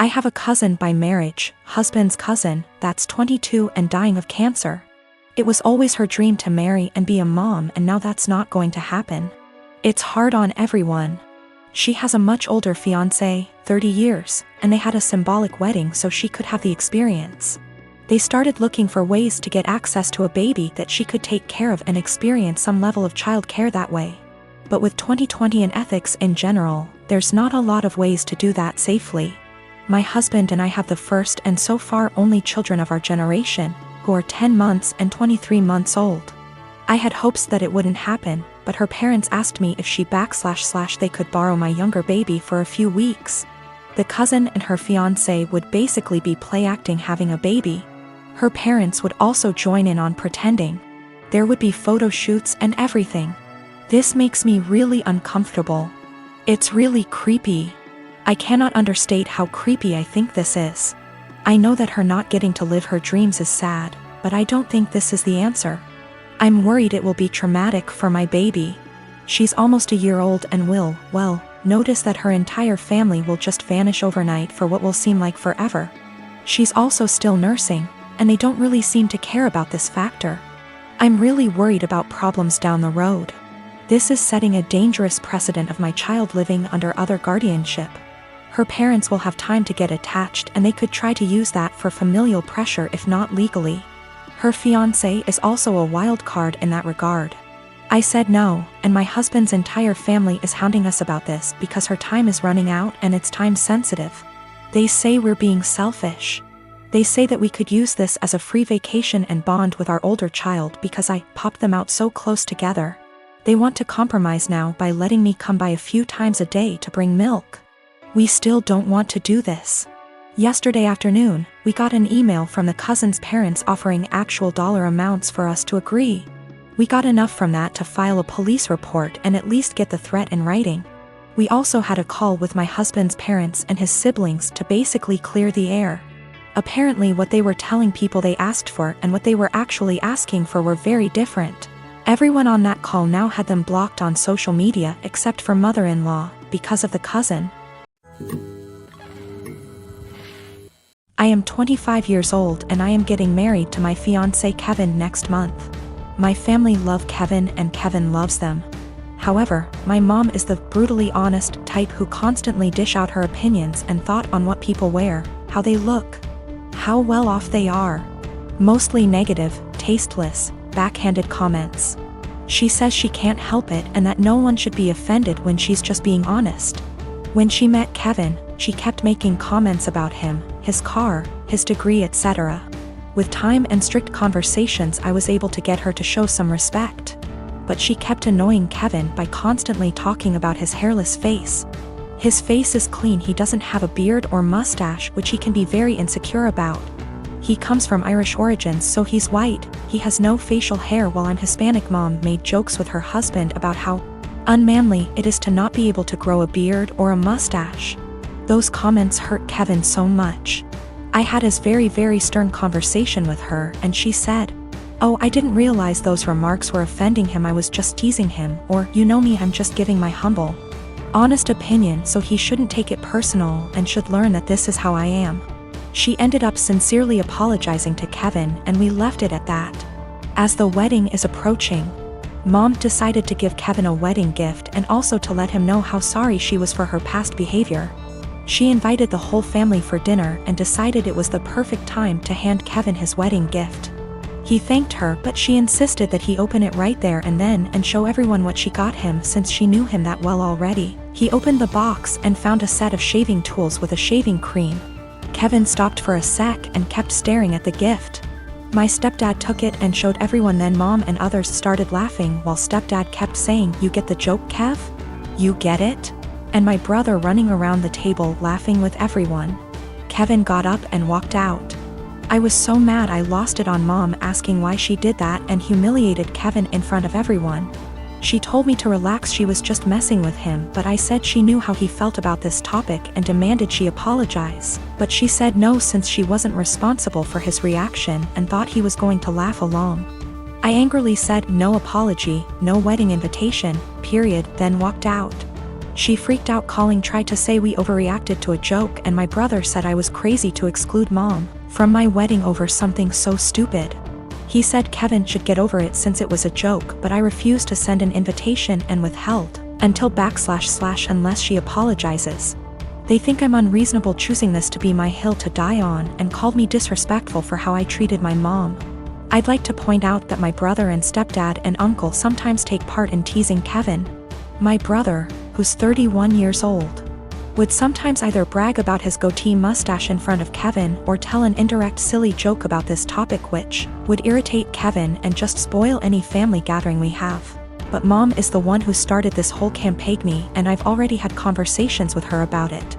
I have a cousin by marriage, husband's cousin, that's 22 and dying of cancer. It was always her dream to marry and be a mom, and now that's not going to happen. It's hard on everyone. She has a much older fiancé, 30 years, and they had a symbolic wedding so she could have the experience. They started looking for ways to get access to a baby that she could take care of and experience some level of child care that way. But with 2020 and ethics in general, there's not a lot of ways to do that safely. My husband and I have the first and so far only children of our generation, who are 10 months and 23 months old. I had hopes that it wouldn't happen, but her parents asked me if she / they could borrow my younger baby for a few weeks. The cousin and her fiancé would basically be play acting having a baby. Her parents would also join in on pretending. There would be photo shoots and everything. This makes me really uncomfortable. It's really creepy. I cannot understate how creepy I think this is. I know that her not getting to live her dreams is sad, but I don't think this is the answer. I'm worried it will be traumatic for my baby. She's almost a year old and will, well, notice that her entire family will just vanish overnight for what will seem like forever. She's also still nursing, and they don't really seem to care about this factor. I'm really worried about problems down the road. This is setting a dangerous precedent of my child living under other guardianship. Her parents will have time to get attached, and they could try to use that for familial pressure if not legally. Her fiancé is also a wild card in that regard. I said no, and my husband's entire family is hounding us about this because her time is running out and it's time sensitive. They say we're being selfish. They say that we could use this as a free vacation and bond with our older child because I popped them out so close together. They want to compromise now by letting me come by a few times a day to bring milk. We still don't want to do this. Yesterday afternoon, we got an email from the cousin's parents offering actual dollar amounts for us to agree. We got enough from that to file a police report and at least get the threat in writing. We also had a call with my husband's parents and his siblings to basically clear the air. Apparently what they were telling people they asked for and what they were actually asking for were very different. Everyone on that call now had them blocked on social media except for mother-in-law, because of the cousin. I am 25 years old and I am getting married to my fiancé Kevin next month. My family love Kevin and Kevin loves them. However, my mom is the brutally honest type who constantly dish out her opinions and thought on what people wear, how they look, how well off they are. Mostly negative, tasteless, backhanded comments. She says she can't help it and that no one should be offended when she's just being honest. When she met Kevin, she kept making comments about him, his car, his degree, etc. With time and strict conversations I was able to get her to show some respect. But she kept annoying Kevin by constantly talking about his hairless face. His face is clean, he doesn't have a beard or mustache, which he can be very insecure about. He comes from Irish origins, so he's white, he has no facial hair, while I'm Hispanic. Mom made jokes with her husband about how unmanly it is to not be able to grow a beard or a mustache. Those comments hurt Kevin so much. I had a very stern conversation with her and she said, "Oh, I didn't realize those remarks were offending him, I was just teasing him," or, "You know me, I'm just giving my humble, honest opinion, so he shouldn't take it personal and should learn that this is how I am." She ended up sincerely apologizing to Kevin and we left it at that. As the wedding is approaching, Mom decided to give Kevin a wedding gift and also to let him know how sorry she was for her past behavior. She invited the whole family for dinner and decided it was the perfect time to hand Kevin his wedding gift. He thanked her, but she insisted that he open it right there and then and show everyone what she got him since she knew him that well already. He opened the box and found a set of shaving tools with a shaving cream. Kevin stopped for a sec and kept staring at the gift. My stepdad took it and showed everyone, then Mom and others started laughing while stepdad kept saying, "You get the joke, Kev? You get it?" And my brother running around the table laughing with everyone. Kevin got up and walked out. I was so mad I lost it on Mom asking why she did that and humiliated Kevin in front of everyone. She told me to relax, she was just messing with him, but I said she knew how he felt about this topic and demanded she apologize. But she said no since she wasn't responsible for his reaction and thought he was going to laugh along. I angrily said no apology, no wedding invitation, period, then walked out. She freaked out, tried to say we overreacted to a joke, and my brother said I was crazy to exclude mom from my wedding over something so stupid. He said Kevin should get over it since it was a joke, but I refused to send an invitation and withheld until / unless she apologizes. They think I'm unreasonable choosing this to be my hill to die on, and called me disrespectful for how I treated my mom. I'd like to point out that my brother and stepdad and uncle sometimes take part in teasing Kevin. My brother, who's 31 years old, would sometimes either brag about his goatee mustache in front of Kevin or tell an indirect silly joke about this topic, which would irritate Kevin and just spoil any family gathering we have. But mom is the one who started this whole campaign, and I've already had conversations with her about it.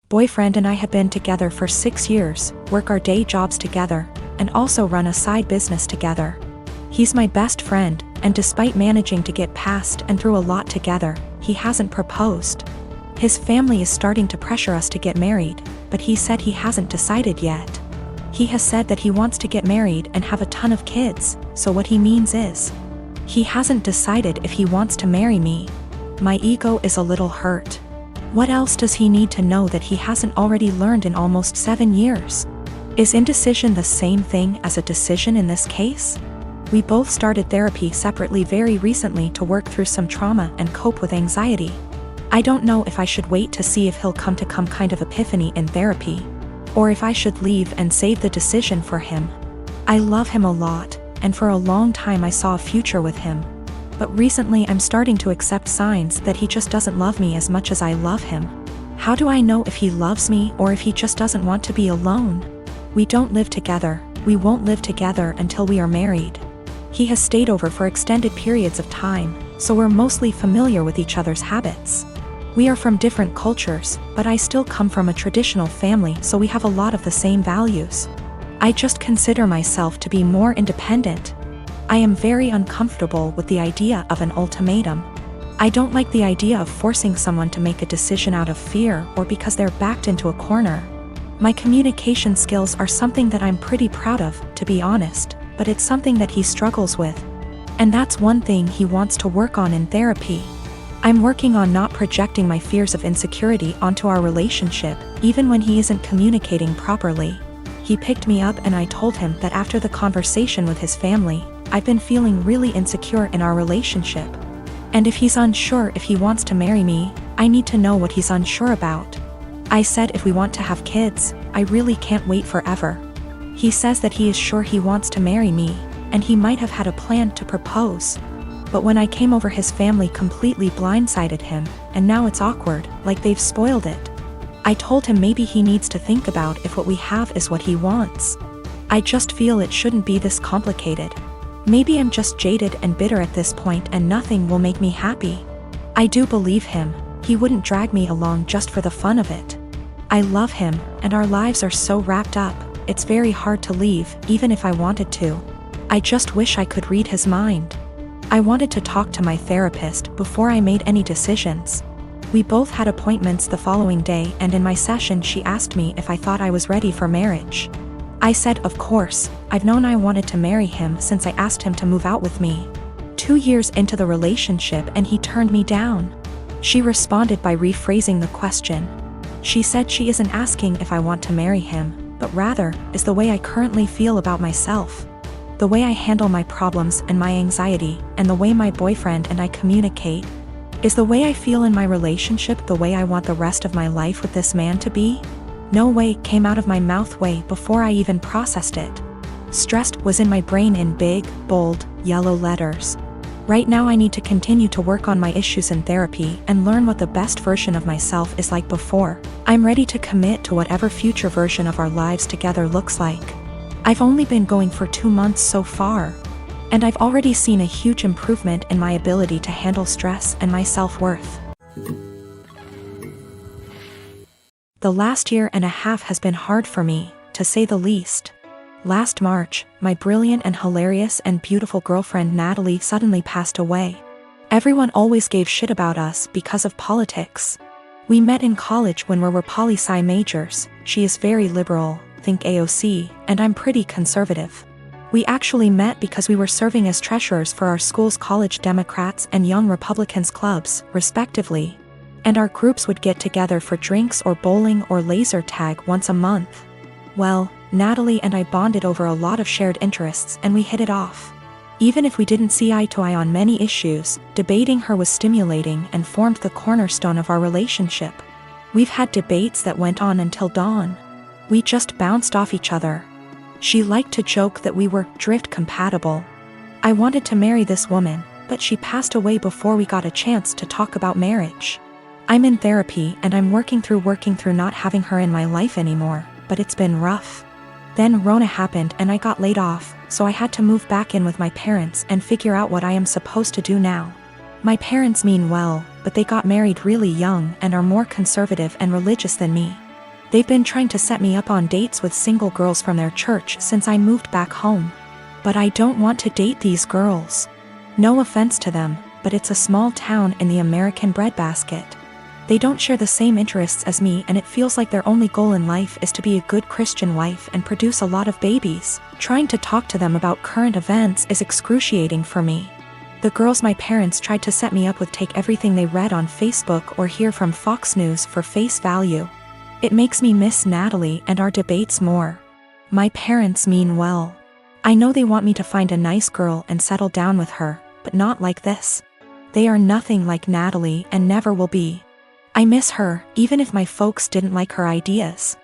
Boyfriend and I have been together for 6 years, work our day jobs together, and also run a side business together. He's my best friend, and despite managing to get past and through a lot together, he hasn't proposed. His family is starting to pressure us to get married, but he said he hasn't decided yet. He has said that he wants to get married and have a ton of kids, so what he means is, he hasn't decided if he wants to marry me. My ego is a little hurt. What else does he need to know that he hasn't already learned in almost 7 years? Is indecision the same thing as a decision in this case? We both started therapy separately very recently to work through some trauma and cope with anxiety. I don't know if I should wait to see if he'll come to kind of epiphany in therapy, or if I should leave and save the decision for him. I love him a lot, and for a long time I saw a future with him. But recently I'm starting to accept signs that he just doesn't love me as much as I love him. How do I know if he loves me or if he just doesn't want to be alone? We don't live together. We won't live together until we are married. He has stayed over for extended periods of time, so we're mostly familiar with each other's habits. We are from different cultures, but I still come from a traditional family, so we have a lot of the same values. I just consider myself to be more independent. I am very uncomfortable with the idea of an ultimatum. I don't like the idea of forcing someone to make a decision out of fear or because they're backed into a corner. My communication skills are something that I'm pretty proud of, to be honest, but it's something that he struggles with. And that's one thing he wants to work on in therapy. I'm working on not projecting my fears of insecurity onto our relationship, even when he isn't communicating properly. He picked me up and I told him that after the conversation with his family, I've been feeling really insecure in our relationship. And if he's unsure if he wants to marry me, I need to know what he's unsure about. I said if we want to have kids, I really can't wait forever. He says that he is sure he wants to marry me, and he might have had a plan to propose. But when I came over, his family completely blindsided him, and now it's awkward, like they've spoiled it. I told him maybe he needs to think about if what we have is what he wants. I just feel it shouldn't be this complicated. Maybe I'm just jaded and bitter at this point and nothing will make me happy. I do believe him. He wouldn't drag me along just for the fun of it. I love him, and our lives are so wrapped up. It's very hard to leave, even if I wanted to. I just wish I could read his mind. I wanted to talk to my therapist before I made any decisions. We both had appointments the following day, and in my session she asked me if I thought I was ready for marriage. I said of course. I've known I wanted to marry him since I asked him to move out with me. 2 years into the relationship and he turned me down. She responded by rephrasing the question. She said she isn't asking if I want to marry him, but rather, is the way I currently feel about myself. The way I handle my problems and my anxiety, and the way my boyfriend and I communicate. Is the way I feel in my relationship the way I want the rest of my life with this man to be? No way came out of my mouth way before I even processed it. Stressed was in my brain in big, bold, yellow letters. Right now I need to continue to work on my issues in therapy and learn what the best version of myself is like before I'm ready to commit to whatever future version of our lives together looks like. I've only been going for 2 months so far, and I've already seen a huge improvement in my ability to handle stress and my self-worth. The last year and a half has been hard for me, to say the least. Last March, my brilliant and hilarious and beautiful girlfriend Natalie suddenly passed away. Everyone always gave shit about us because of politics. We met in college when we were poli-sci majors. She is very liberal, think AOC, and I'm pretty conservative. We actually met because we were serving as treasurers for our school's College Democrats and Young Republicans clubs, respectively. And our groups would get together for drinks or bowling or laser tag once a month. Well, Natalie and I bonded over a lot of shared interests and we hit it off. Even if we didn't see eye to eye on many issues, debating her was stimulating and formed the cornerstone of our relationship. We've had debates that went on until dawn. We just bounced off each other. She liked to joke that we were drift compatible. I wanted to marry this woman, but she passed away before we got a chance to talk about marriage. I'm in therapy and I'm working through not having her in my life anymore, but it's been rough. Then Rona happened and I got laid off, so I had to move back in with my parents and figure out what I am supposed to do now. My parents mean well, but they got married really young and are more conservative and religious than me. They've been trying to set me up on dates with single girls from their church since I moved back home. But I don't want to date these girls. No offense to them, but it's a small town in the American breadbasket. They don't share the same interests as me and it feels like their only goal in life is to be a good Christian wife and produce a lot of babies. Trying to talk to them about current events is excruciating for me. The girls my parents tried to set me up with take everything they read on Facebook or hear from Fox News for face value. It makes me miss Natalie and our debates more. My parents mean well. I know they want me to find a nice girl and settle down with her, but not like this. They are nothing like Natalie and never will be. I miss her, even if my folks didn't like her ideas.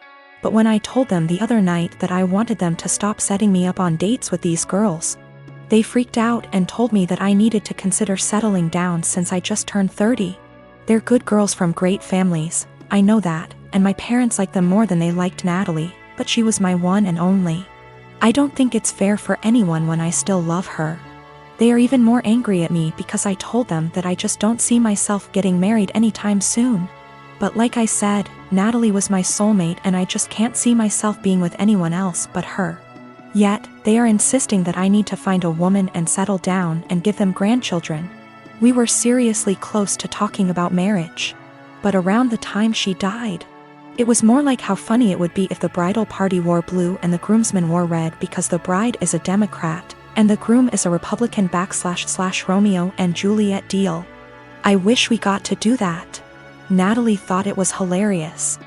But when I told them the other night that I wanted them to stop setting me up on dates with these girls, they freaked out and told me that I needed to consider settling down since I just turned 30. They're good girls from great families, I know that, and my parents like them more than they liked Natalie, but she was my one and only. I don't think it's fair for anyone when I still love her. They are even more angry at me because I told them that I just don't see myself getting married anytime soon. But like I said, Natalie was my soulmate and I just can't see myself being with anyone else but her. Yet, they are insisting that I need to find a woman and settle down and give them grandchildren. We were seriously close to talking about marriage. But around the time she died, it was more like how funny it would be if the bridal party wore blue and the groomsmen wore red because the bride is a Democrat, and the groom is a Republican / Romeo and Juliet deal. I wish we got to do that. Natalie thought it was hilarious.